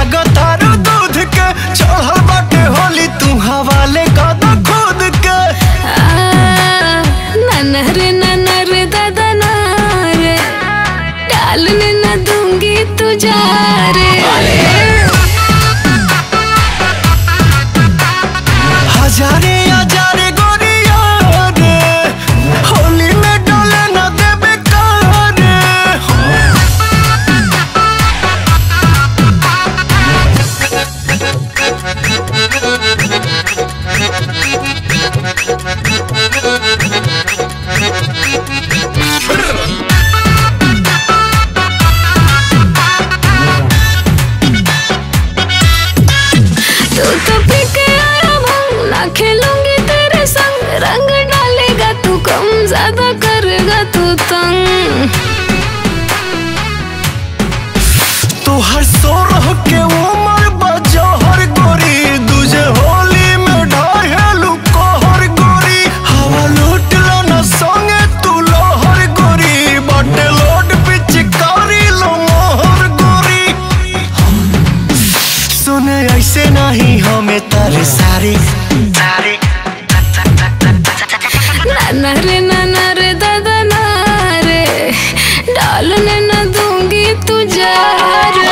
लागतारू दूध के चढ़ल बाटे होली तू हवाले कद खुद के। ननर दादा नारे डालने न दूंगी तुझा रे। हजारे हजारे गोरिया रे होली में डाले न देबे कारे। तू तो पी के आया भंग ना खेलूंगी तेरे संग। रंग डालेगा तू कम ज्यादा करेगा तू तंग। तू हर सो रह के उमर बजहर गोरी दूजे होली में ढाहेलू कहर गोरी। हवा लूट लो न संगे तू लोहर गोरी बटे लोड पिचकारी लो मोहर गोरी। सुने ऐसे नहीं हमें तारे सारे ननर दादा नारे डालने न दूंगी तुझा रे।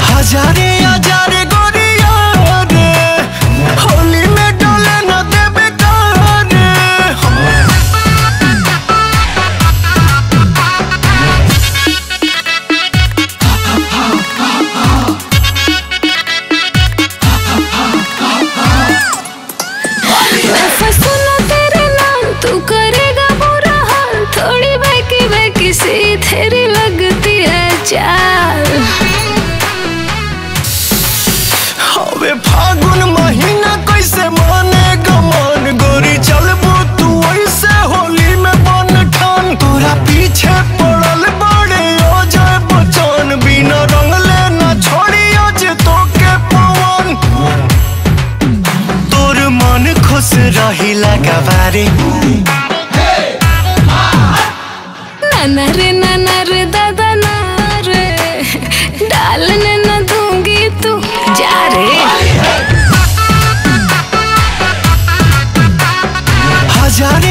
हजारे हजारे गोरिया रे होली में डाले न देबे कारे। मैं फंसू ना तेरे नाम तू करेगा बुरा हाल। थोड़ी बहकी सी तेरी लगती है चाल। हवे फागुन महीना कैसे मानेगा मन गोरी चलबू तू ऐसे होली में बन ठान। तोरा पीछे पड़ल बड़े हो जाए बचन बिना रंग लेना छोड़ी आज तो के पवन। तोर मन खुश रही लगवारे। ननर दादा नारे डालने न दूंगी तू जा रे। हजारे